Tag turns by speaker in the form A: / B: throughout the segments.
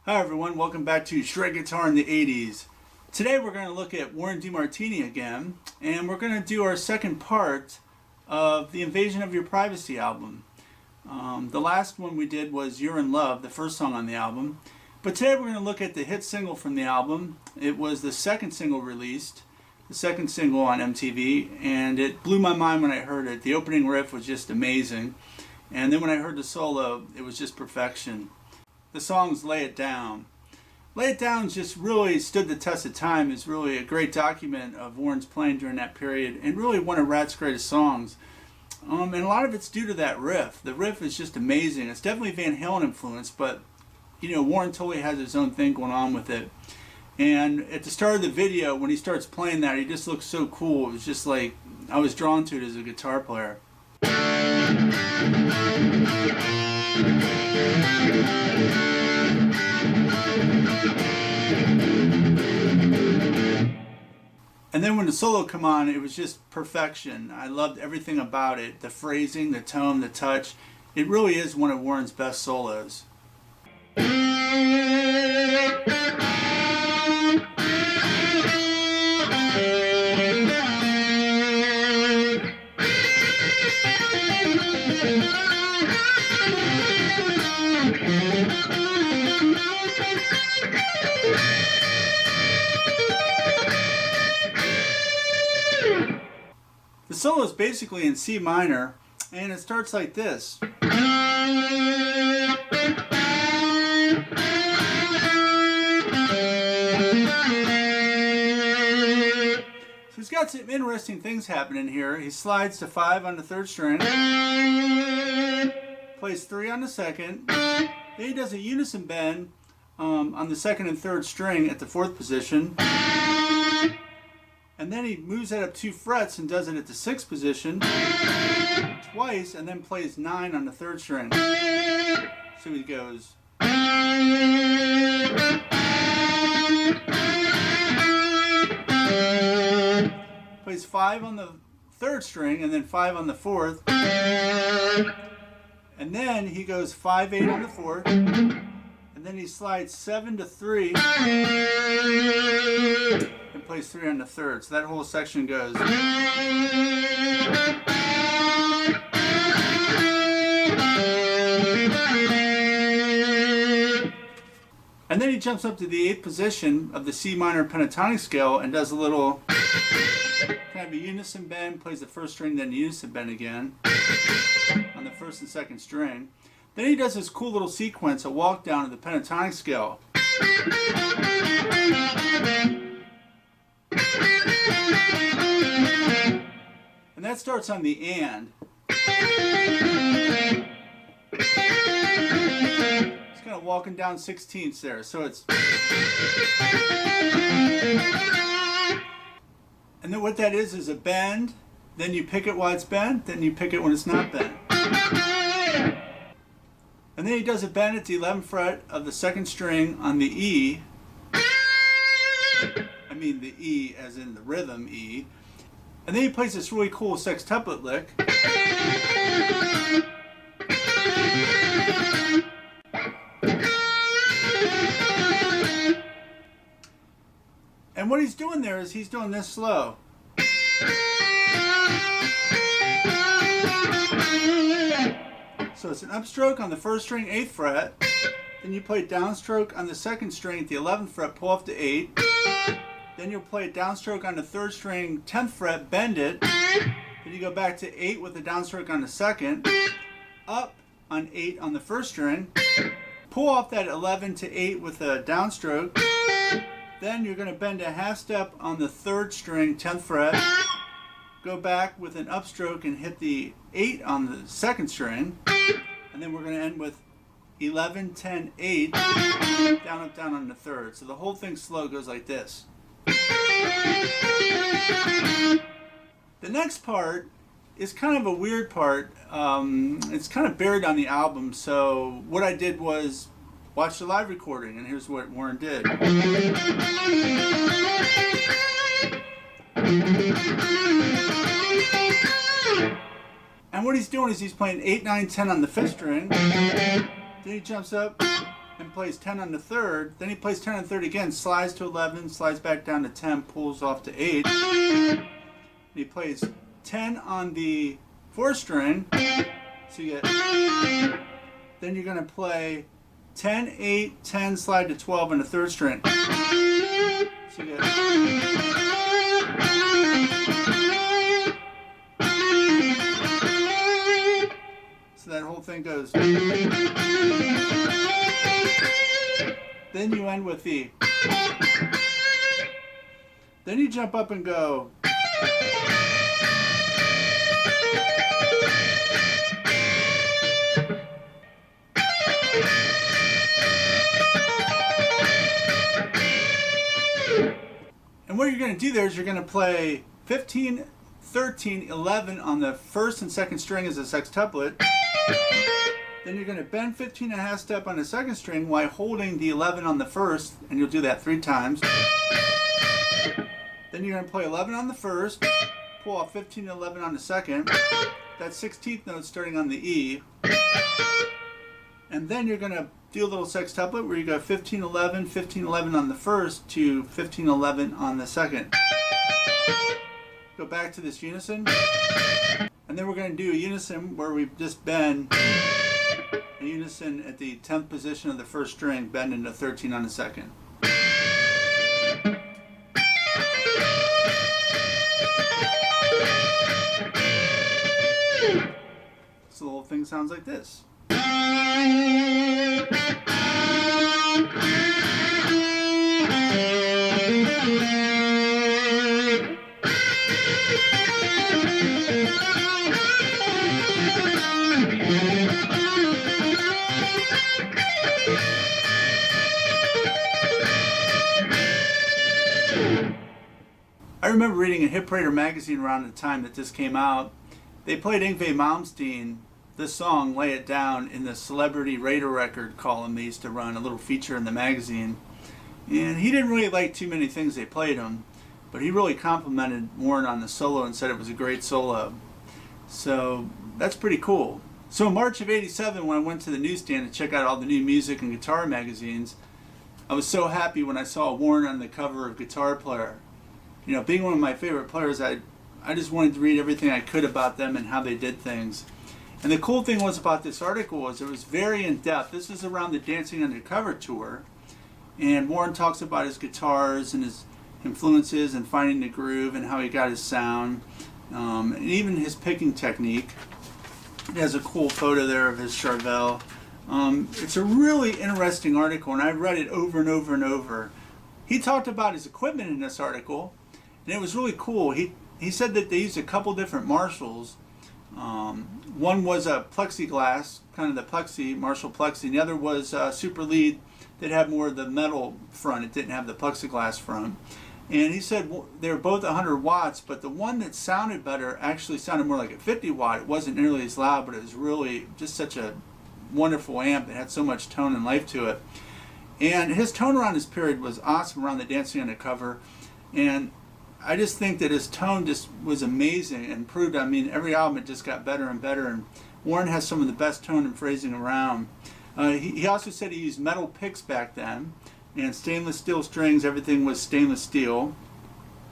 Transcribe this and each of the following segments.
A: Hi everyone, welcome back to Shred Guitar in the 80s. Today we're going to look at Warren DeMartini again, and we're going to do our second part of the Invasion of Your Privacy album. The last one we did was You're in Love, the first song on the album. But today we're going to look at the hit single from the album. It was the second single released, the second single on MTV, and it blew my mind when I heard it. The opening riff was just amazing, and then when I heard the solo, it was just perfection. The song's Lay It Down. Lay It Down just really stood the test of time. It's really a great document of Warren's playing during that period, and really one of Ratt's greatest songs. And a lot of it's due to that riff. The riff is just amazing. It's definitely Van Halen influenced, but you know, Warren totally has his own thing going on with it. And at the start of the video, when he starts playing that, he just looks so cool. It was just like, I was drawn to it as a guitar player. And then when the solo come on, it was just perfection. I loved everything about it. The phrasing, the tone, the touch. It really is one of Warren's best solos. The solo is basically in C minor, and it starts like this. So he's got some interesting things happening here. He slides to 5 on the 3rd string, plays 3 on the 2nd, then he does a unison bend on the 2nd and 3rd string at the 4th position. And then he moves that up 2 frets and does it at the 6th position twice, and then plays 9 on the 3rd string. So he goes. Plays 5 on the 3rd string and then 5 on the 4th. And then he goes 5-8 on the 4th. And then he slides 7 to 3. And plays 3 on the 3rd. So that whole section goes. And then he jumps up to the 8th position of the C minor pentatonic scale and does a little kind of a unison bend, plays the 1st string, then unison bend again on the 1st and 2nd string. Then he does this cool little sequence, a walk down to the pentatonic scale. And that starts on the and. It's kind of walking down 16ths there. So it's. And then what that is a bend. Then you pick it while it's bent. Then you pick it when it's not bent. And then he does a bend at the 11th fret of the 2nd string on the E. I mean the E as in the rhythm E. And then he plays this really cool sextuplet lick. And what he's doing there is he's doing this slow. So it's an upstroke on the 1st string, 8th fret. Then you play downstroke on the 2nd string at the 11th fret, pull off to 8. Then you'll play a downstroke on the 3rd string, 10th fret, bend it. Then you go back to 8 with a downstroke on the 2nd. Up on 8 on the 1st string. Pull off that 11 to 8 with a downstroke. Then you're going to bend a half step on the 3rd string, 10th fret. Go back with an upstroke and hit the 8 on the 2nd string. And then we're going to end with 11, 10, 8, down, up, down on the third. So the whole thing slow goes like this. The next part is kind of a weird part. It's kind of buried on the album, so what I did was watch the live recording, and here's what Warren did. And what he's doing is he's playing 8, 9, 10 on the fifth string, then he jumps up and plays 10 on the third, then he plays 10 on the third again, slides to 11, slides back down to 10, pulls off to 8, and he plays 10 on the fourth string, so you get, then you're going to play 10, 8, 10, slide to 12 on the third string, so you get, so that whole thing goes, then you end with the, then you jump up and go, and what you're going to do there is you're going to play 15, 13, 11 on the first and second string as a sextuplet. Then you're going to bend 15 and a half step on the second string while holding the 11 on the first, and you'll do that 3 times. Then you're going to play 11 on the first, pull off 15 and 11 on the second. That 16th note starting on the E. And then you're going to do a little sextuplet where you go 15, 11, 15, 11 on the first to 15, 11 on the second. Go back to this unison. And then we're going to do a unison where we just bend a unison at the 10th position of the first string, bend into 13 on the second. So the whole thing sounds like this. I remember reading a Hit Parader magazine around the time that this came out. They played Yngwie Malmsteen, this song, Lay It Down, in the Celebrity Radio Record column they used to run, a little feature in the magazine. And he didn't really like too many things they played him, but he really complimented Warren on the solo and said it was a great solo. So that's pretty cool. So in March of '87, when I went to the newsstand to check out all the new music and guitar magazines, I was so happy when I saw Warren on the cover of Guitar Player. You know, being one of my favorite players, I just wanted to read everything I could about them and how they did things. And the cool thing was about this article was it was very in-depth. This is around the Dancing Undercover tour. And Warren talks about his guitars and his influences and finding the groove and how he got his sound. And even his picking technique. He has a cool photo there of his Charvel. It's a really interesting article, and I read it over and over and over. He talked about his equipment in this article, and it was really cool. He said that they used a couple different Marshalls. One was a plexiglass, kind of the plexi, Marshall plexi, and the other was Super Lead that had more of the metal front. It didn't have the plexiglass front. And he said they were both 100 watts, but the one that sounded better actually sounded more like a 50 watt. It wasn't nearly as loud, but it was really just such a wonderful amp. It had so much tone and life to it. And his tone around this period was awesome around the Dancing Undercover. And I just think that his tone just was amazing and proved, I mean, every album it just got better and better. And Warren has some of the best tone and phrasing around. He also said he used metal picks back then, and stainless steel strings, everything was stainless steel.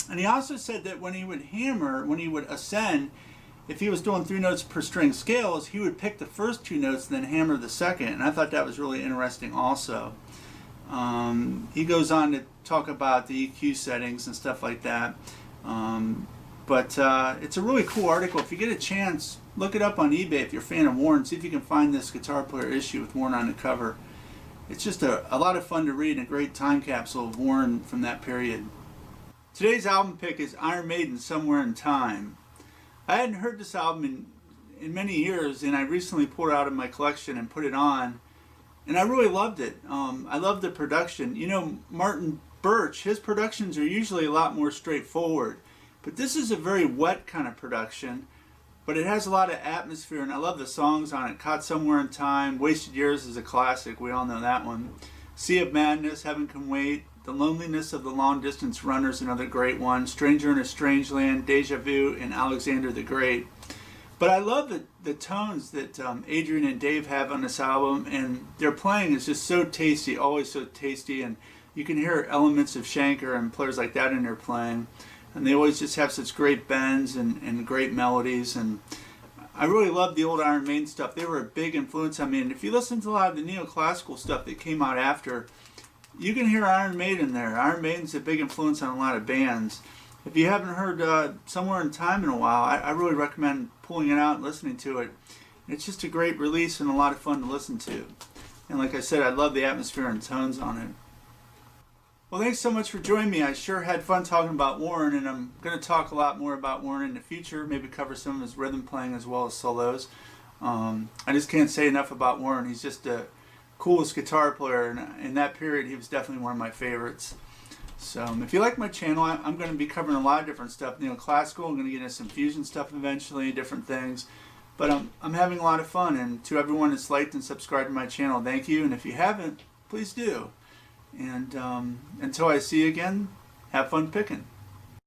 A: And he also said that when he would hammer, when he would ascend, if he was doing 3 notes per string scales, he would pick the first 2 notes and then hammer the second. And I thought that was really interesting also. He goes on to talk about the EQ settings and stuff like that. But it's a really cool article. If you get a chance, look it up on eBay if you're a fan of Warren. See if you can find this Guitar Player issue with Warren on the cover. It's just a lot of fun to read and a great time capsule of Warren from that period. Today's album pick is Iron Maiden Somewhere in Time. I hadn't heard this album in many years, and I recently pulled it out of my collection and put it on. and I really loved it. I love the production. You know, Martin Birch, his productions are usually a lot more straightforward, but this is a very wet kind of production, but it has a lot of atmosphere, and I love the songs on it. Caught Somewhere in Time, Wasted Years is a classic, we all know that one. Sea of Madness, Heaven Can Wait, The Loneliness of the Long Distance Runners, another great one. Stranger in a Strange Land, Deja Vu, and Alexander the Great. But I love the tones that Adrian and Dave have on this album, and their playing is just so tasty, always so tasty, and you can hear elements of Schenker and players like that in their playing, and they always just have such great bends and great melodies, and I really love the old Iron Maiden stuff. They were a big influence on me, and if you listen to a lot of the neoclassical stuff that came out after, you can hear Iron Maiden there. Iron Maiden's a big influence on a lot of bands. If you haven't heard Somewhere in Time in a while, I really recommend pulling it out and listening to it. It's just a great release and a lot of fun to listen to. And like I said, I love the atmosphere and tones on it. Well, thanks so much for joining me. I sure had fun talking about Warren, and I'm going to talk a lot more about Warren in the future, maybe cover some of his rhythm playing as well as solos. I just can't say enough about Warren. He's just the coolest guitar player, and in that period he was definitely one of my favorites. So if you like my channel, I'm going to be covering a lot of different stuff. You know, classical, I'm going to get into some fusion stuff eventually, different things. But I'm having a lot of fun, and to everyone that's liked and subscribed to my channel, thank you. And if you haven't, please do. And until I see you again, have fun picking.